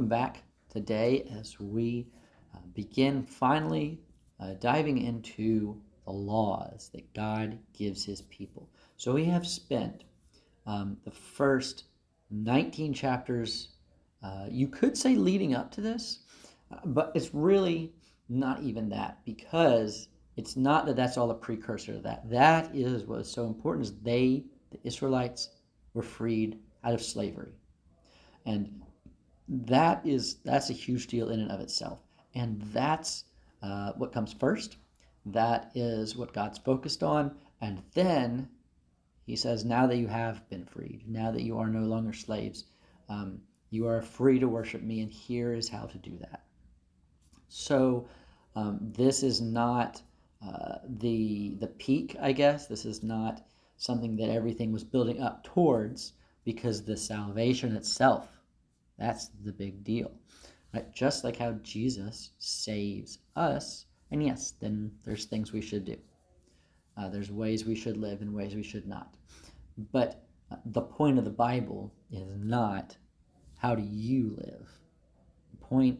welcome back today as we begin finally diving into the laws that God gives his people. So we have spent the first 19 chapters, you could say leading up to this, but it's really not even that, because it's not that that's all a precursor to that. That is what is so important, is the Israelites, were freed out of slavery. And that's a huge deal in and of itself. And that's what comes first. That is what God's focused on. And then he says, now that you have been freed, now that you are no longer slaves, you are free to worship me, and here is how to do that. So this is not the peak, I guess. This is not something that everything was building up towards, because the salvation itself, that's the big deal. Right? Just like how Jesus saves us, and yes, then there's things we should do. There's ways we should live and ways we should not. But the point of the Bible is not how do you live.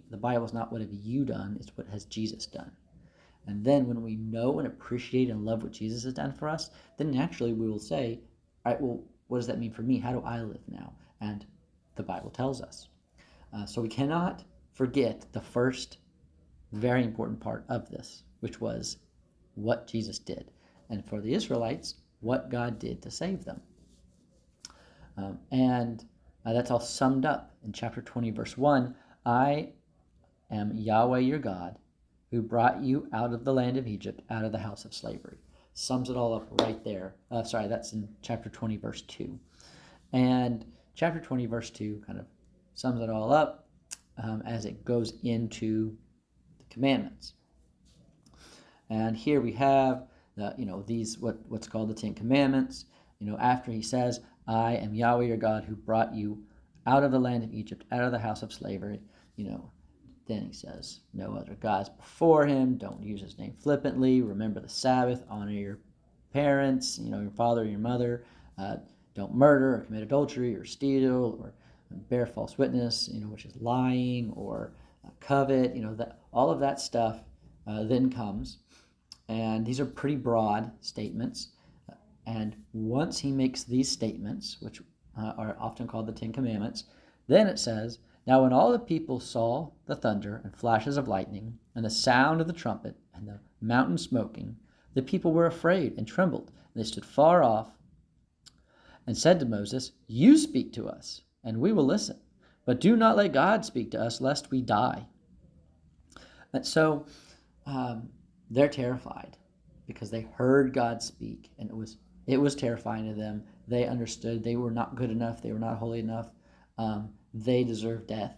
The Bible is not what have you done, it's what has Jesus done. And then when we know and appreciate and love what Jesus has done for us, then naturally we will say, all right, well, what does that mean for me? How do I live now? And the Bible tells us. So we cannot forget the first very important part of this, which was what Jesus did. And for the Israelites, what God did to save them. And that's all summed up in chapter 20, verse 1. I am Yahweh your God, who brought you out of the land of Egypt, out of the house of slavery. Sums it all up right there. That's in chapter 20, verse 2. And chapter 20, verse 2 kind of sums it all up as it goes into the commandments. And here we have these what's called the Ten Commandments. After he says, I am Yahweh your God, who brought you out of the land of Egypt, out of the house of slavery, then he says, no other gods before him, don't use his name flippantly, remember the Sabbath, honor your parents, your father and your mother, don't murder or commit adultery or steal or bear false witness, which is lying, or covet, all of that stuff then comes. And these are pretty broad statements. And once he makes these statements, which are often called the Ten Commandments, then it says, now when all the people saw the thunder and flashes of lightning and the sound of the trumpet and the mountain smoking, the people were afraid and trembled. And they stood far off and said to Moses, you speak to us, and we will listen. But do not let God speak to us, lest we die. And so they're terrified because they heard God speak, and it was terrifying to them. They understood they were not good enough. They were not holy enough. They deserved death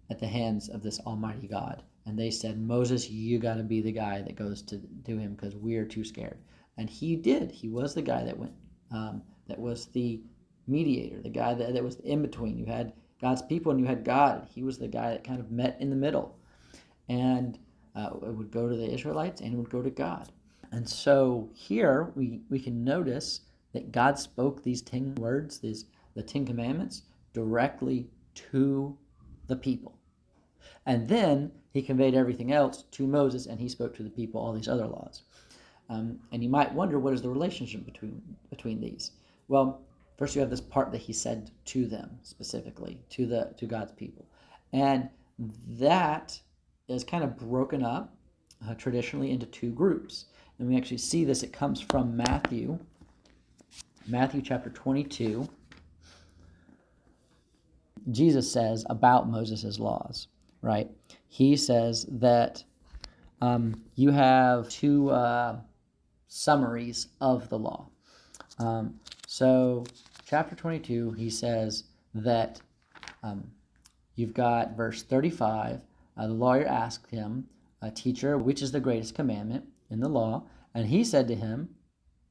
at the hands of this almighty God. And they said, Moses, you got to be the guy that goes to do him, because we are too scared. And he did. He was the guy that went, that was the mediator, the guy that was the in-between. You had God's people and you had God. He was the guy that kind of met in the middle. And it would go to the Israelites and it would go to God. And so here we can notice that God spoke these 10 words, the 10 Commandments, directly to the people. And then he conveyed everything else to Moses, and he spoke to the people all these other laws. And you might wonder, what is the relationship between these? Well, first you have this part that he said to them, specifically to God's people. And that is kind of broken up traditionally into two groups. And we actually see this. It comes from Matthew chapter 22. Jesus says about Moses' laws, right? He says that you have two summaries of the law. So chapter 22, he says that you've got verse 35. The lawyer asked him, teacher, which is the greatest commandment in the law? And he said to him,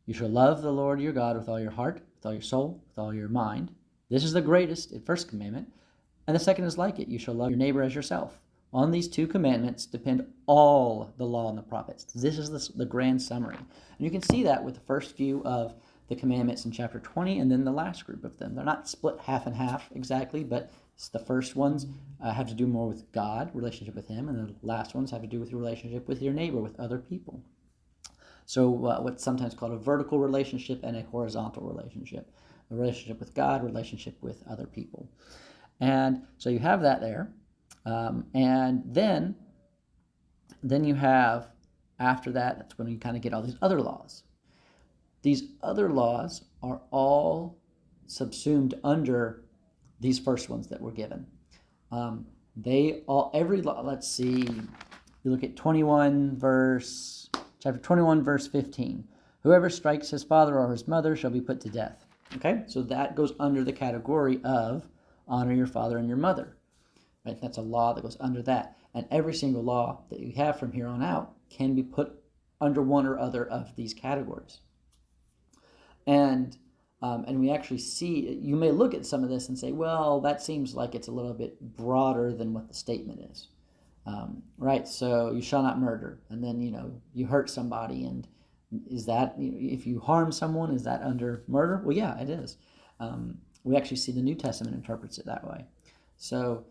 you shall love the Lord your God with all your heart, with all your soul, with all your mind. This is the greatest, first commandment. And the second is like it. You shall love your neighbor as yourself. On these two commandments depend all the law and the prophets. This is the grand summary. And you can see that with the first few of the commandments in chapter 20 and then the last group of them. They're not split half and half exactly, but So the first ones have to do more with God, relationship with Him, and the last ones have to do with your relationship with your neighbor, with other people. So what's sometimes called a vertical relationship and a horizontal relationship. A relationship with God, relationship with other people. And so you have that there. And then you have, after that, that's when you kind of get all these other laws. These other laws are all subsumed under these first ones that were given. Every law, let's see, you look at chapter 21, verse 15. Whoever strikes his father or his mother shall be put to death. Okay, so that goes under the category of honor your father and your mother. Right? That's a law that goes under that. And every single law that you have from here on out can be put under one or other of these categories. And we actually see, you may look at some of this and say, well, that seems like it's a little bit broader than what the statement is. Right, so you shall not murder. And then, you hurt somebody, and is that, if you harm someone, is that under murder? Well, yeah, it is. We actually see the New Testament interprets it that way. So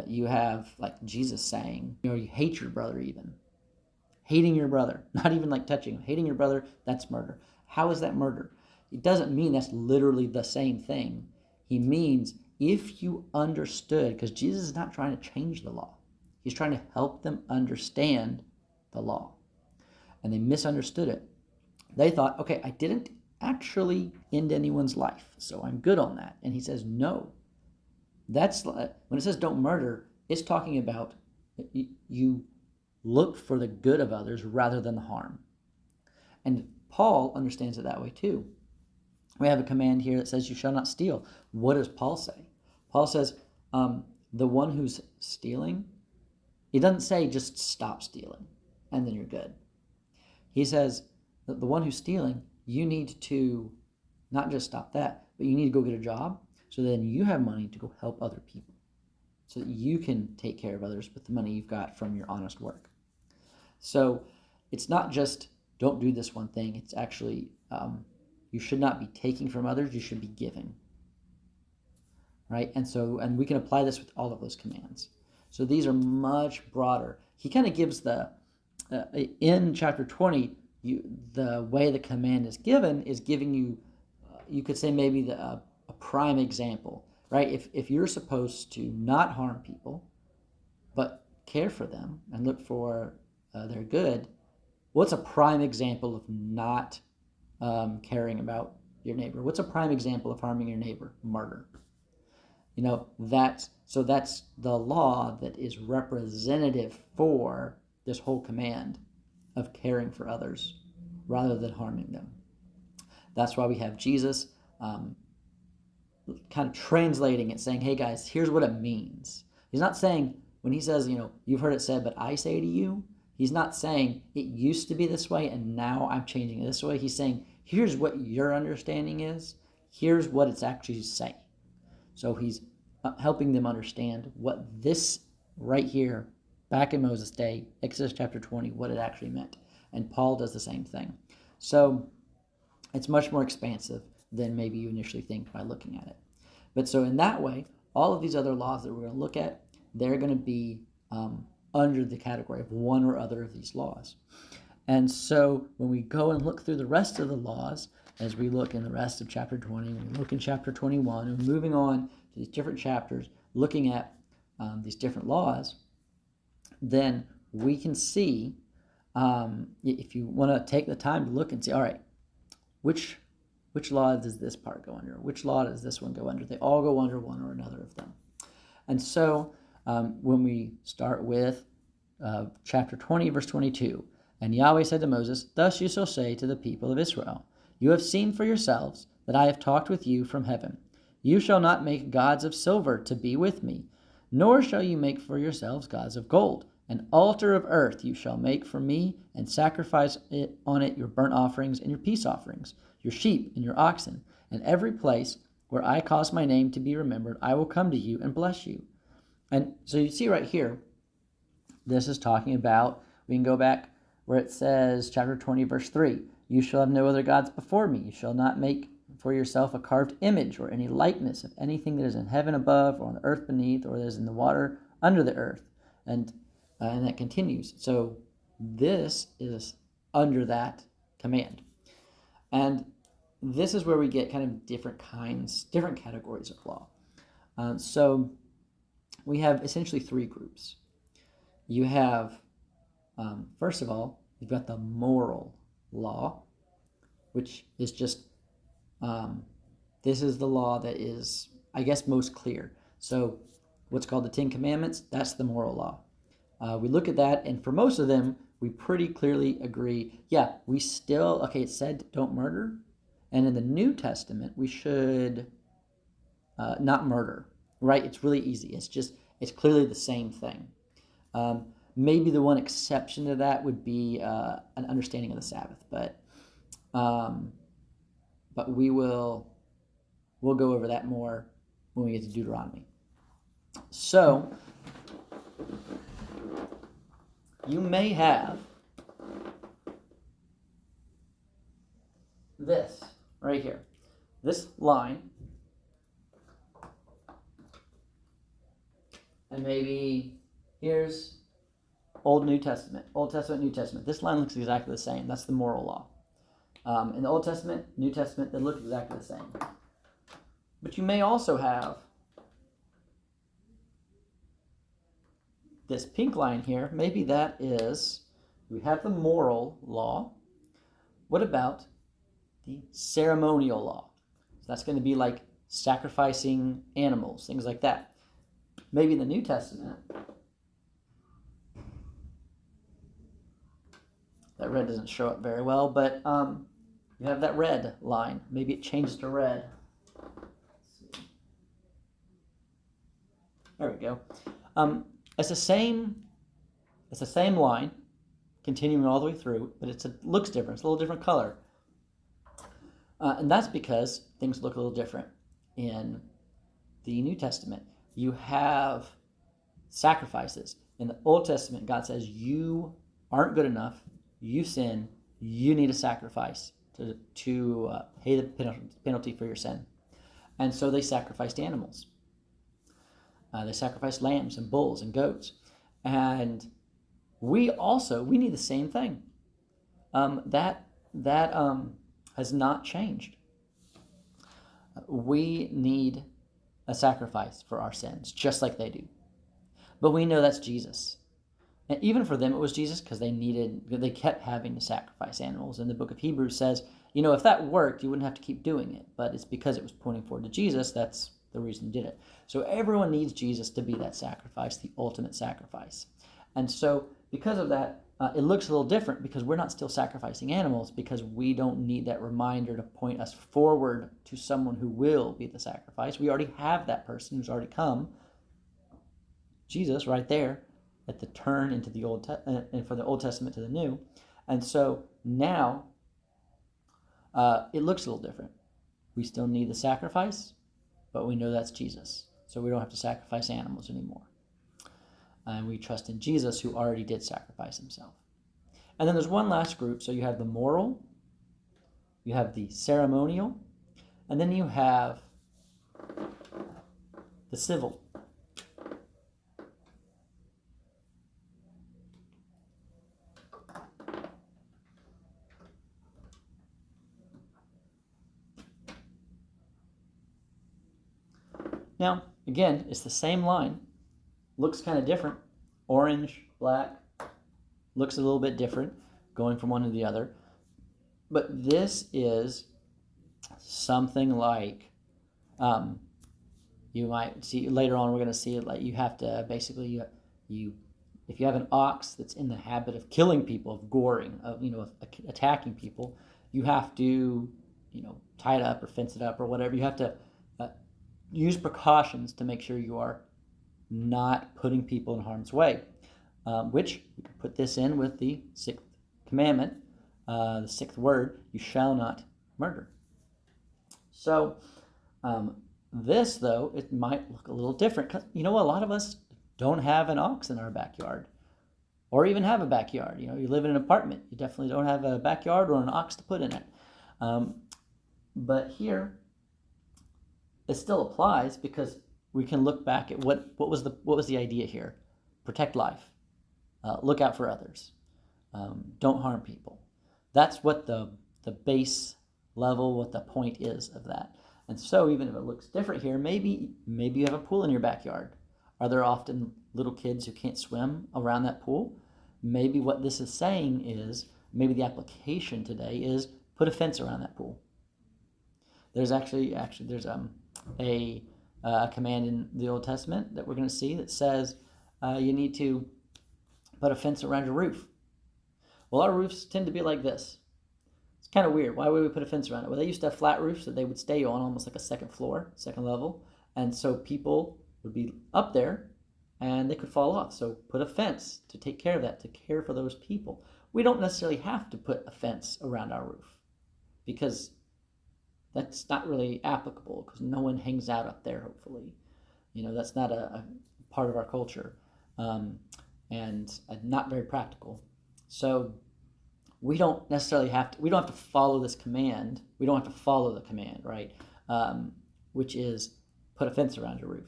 you have, like, Jesus saying, you hate your brother even. Hating your brother, not even like touching him. Hating your brother, that's murder. How is that murder? It doesn't mean that's literally the same thing. He means if you understood, because Jesus is not trying to change the law. He's trying to help them understand the law. And they misunderstood it. They thought, okay, I didn't actually end anyone's life, so I'm good on that. And he says, no. That's when it says don't murder, it's talking about you look for the good of others rather than the harm. And Paul understands it that way too. We have a command here that says you shall not steal. What does Paul say? Paul says the one who's stealing, he doesn't say just stop stealing and then you're good. He says that the one who's stealing, you need to not just stop that, but you need to go get a job so then you have money to go help other people so that you can take care of others with the money you've got from your honest work. So it's not just don't do this one thing. It's actually you should not be taking from others. You should be giving. Right? And we can apply this with all of those commands. So these are much broader. He kind of gives in chapter 20, the way the command is given is giving you, you could say maybe a prime example, right? If you're supposed to not harm people, but care for them and look for their good, what's a prime example of not caring about your neighbor? What's a prime example of harming your neighbor? Murder. That's the law that is representative for this whole command of caring for others rather than harming them. That's why we have Jesus kind of translating it, saying, hey guys, here's what it means. He's not saying, when he says, you've heard it said, but I say to you, he's not saying it used to be this way and now I'm changing it this way. He's saying, here's what your understanding is. Here's what it's actually saying. So he's helping them understand what this right here, back in Moses' day, Exodus chapter 20, what it actually meant. And Paul does the same thing. So it's much more expansive than maybe you initially think by looking at it. But so in that way, all of these other laws that we're going to look at, they're going to be under the category of one or other of these laws. And so when we go and look through the rest of the laws, as we look in the rest of chapter 20, we look in chapter 21, and moving on to these different chapters, looking at these different laws, then we can see, if you want to take the time to look and see, all right, which law does this part go under? Which law does this one go under? They all go under one or another of them. And so when we start with chapter 20, verse 22, and Yahweh said to Moses, thus you shall say to the people of Israel, you have seen for yourselves that I have talked with you from heaven. You shall not make gods of silver to be with me, nor shall you make for yourselves gods of gold. An altar of earth you shall make for me, and sacrifice on it your burnt offerings and your peace offerings, your sheep and your oxen. And every place where I cause my name to be remembered, I will come to you and bless you. And so you see right here, this is talking about, we can go back where it says, chapter 20, verse 3, you shall have no other gods before me. You shall not make for yourself a carved image or any likeness of anything that is in heaven above or on the earth beneath or that is in the water under the earth. And that continues. So this is under that command. And this is where we get kind of different categories of law. So we have essentially three groups. You have, first of all, you've got the moral law, which is just, this is the law that is, I guess, most clear. So what's called the Ten Commandments, that's the moral law. We look at that, and for most of them, we pretty clearly agree, yeah, we still, okay, it said don't murder, and in the New Testament, we should not murder, right? It's really easy. It's clearly the same thing. Maybe the one exception to that would be an understanding of the Sabbath, but we'll go over that more when we get to Deuteronomy. So you may have this right here, this line, and maybe here's New Testament, New Testament. This line looks exactly the same. That's the moral law. In the Old Testament, New Testament, they look exactly the same. But you may also have this pink line here. Maybe that is, we have the moral law. What about the ceremonial law? So that's going to be like sacrificing animals, things like that. Maybe in the New Testament, that red doesn't show up very well, but you have that red line. Maybe it changes to red. Let's see. There we go. It's the same line, continuing all the way through, but it looks different. It's a little different color. And that's because things look a little different in the New Testament. You have sacrifices. In the Old Testament, God says, you aren't good enough, you sin, you need a sacrifice to pay the penalty for your sin. And so they sacrificed animals. They sacrificed lambs and bulls and goats. And we need the same thing. That has not changed. We need a sacrifice for our sins, just like they do. But we know that's Jesus. And even for them, it was Jesus because they kept having to sacrifice animals. And the book of Hebrews says, if that worked, you wouldn't have to keep doing it. But it's because it was pointing forward to Jesus, that's the reason he did it. So everyone needs Jesus to be that sacrifice, the ultimate sacrifice. And so because of that, it looks a little different because we're not still sacrificing animals because we don't need that reminder to point us forward to someone who will be the sacrifice. We already have that person who's already come, Jesus, right there at the turn into the and from the Old Testament to the New. And so now it looks a little different. We still need the sacrifice, but we know that's Jesus. So we don't have to sacrifice animals anymore. And we trust in Jesus who already did sacrifice himself. And then there's one last group. So you have the moral, you have the ceremonial, and then you have the civil. Now, again, it's the same line. Looks kind of different. Orange, black, looks a little bit different going from one to the other. But this is something like, you might see later on, we're going to see it like you have to basically, if you have an ox that's in the habit of killing people, of goring, of attacking people, you have to, tie it up or fence it up or whatever. You have to use precautions to make sure you are not putting people in harm's way, which we can put this in with the sixth commandment, the sixth word, you shall not murder. So this, though, it might look a little different because, a lot of us don't have an ox in our backyard or even have a backyard. You live in an apartment. You definitely don't have a backyard or an ox to put in it. But here, it still applies because we can look back at what was the idea here. Protect life. Look out for others. Don't harm people. That's what the base level, what the point is of that. And so even if it looks different here, maybe you have a pool in your backyard. Are there often little kids who can't swim around that pool? Maybe what this is saying is, maybe the application today is put a fence around that pool. There's actually there's a command in the Old Testament that we're going to see that says you need to put a fence around your roof. Well, our roofs tend to be like this. It's kind of weird. Why would we put a fence around it? Well, they used to have flat roofs that they would stay on, almost like a second floor, second level. And so people would be up there and they could fall off. So put a fence to take care of that, to care for those people. We don't necessarily have to put a fence around our roof because that's not really applicable because no one hangs out up there, hopefully. That's not a part of our culture and not very practical. So we don't necessarily we don't have to follow this command. We don't have to follow the command, right? Which is put a fence around your roof.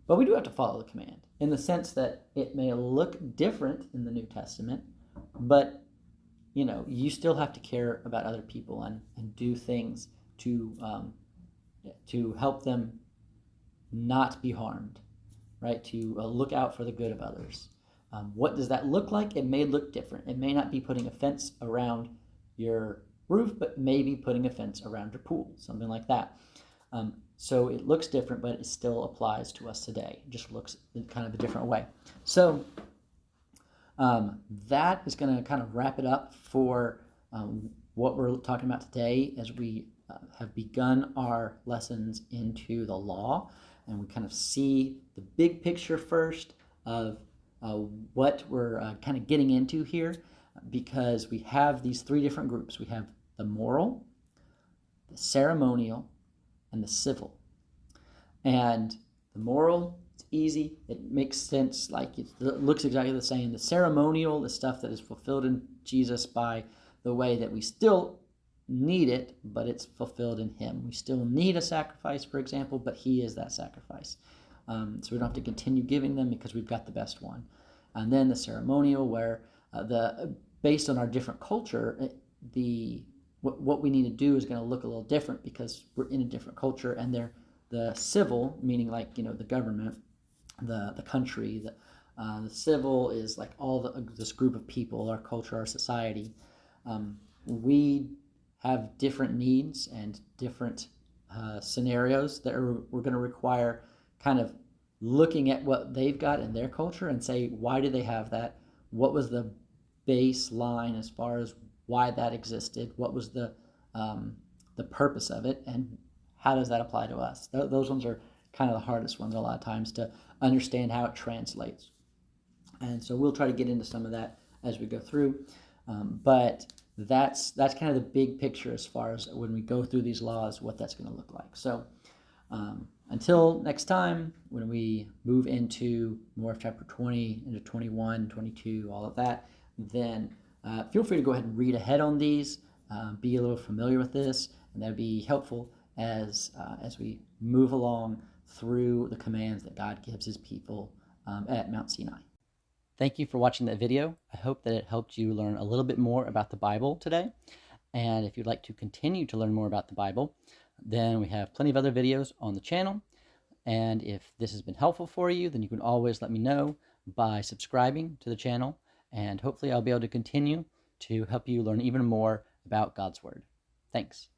But we do have to follow the command in the sense that it may look different in the New Testament, but you still have to care about other people and do things to help them not be harmed, right? To look out for the good of others. What does that look like? It may look different. It may not be putting a fence around your roof, but maybe putting a fence around your pool, something like that. So it looks different, but it still applies to us today. It just looks in kind of a different way. So that is going to kind of wrap it up for what we're talking about today as we have begun our lessons into the law. And we kind of see the big picture first of what we're kind of getting into here, because we have these three different groups. We have the moral, the ceremonial, and the civil. And the moral, it's easy. It makes sense. Like it looks exactly the same. The ceremonial, the stuff that is fulfilled in Jesus by the way that we still need it, but it's fulfilled in him. We still need a sacrifice, for example, but he is that sacrifice. So we don't have to continue giving them because we've got the best one. And then the ceremonial, where based on our different culture, what we need to do is going to look a little different because we're in a different culture. And the civil, meaning like the government, the country, the civil is like this group of people, our culture, our society. We have different needs and different scenarios that we're going to require kind of looking at what they've got in their culture and say, why do they have that? What was the baseline as far as why that existed? What was the purpose of it? And how does that apply to us? Those ones are kind of the hardest ones a lot of times to understand how it translates. And so we'll try to get into some of that as we go through. But that's kind of the big picture as far as when we go through these laws, what that's going to look like. So until next time, when we move into more of chapter 20, into 21, 22, all of that, then feel free to go ahead and read ahead on these, be a little familiar with this, and that would be helpful as we move along through the commands that God gives his people at Mount Sinai. Thank you for watching that video. I hope that it helped you learn a little bit more about the Bible today. And if you'd like to continue to learn more about the Bible, then we have plenty of other videos on the channel. And if this has been helpful for you, then you can always let me know by subscribing to the channel. And hopefully I'll be able to continue to help you learn even more about God's Word. Thanks.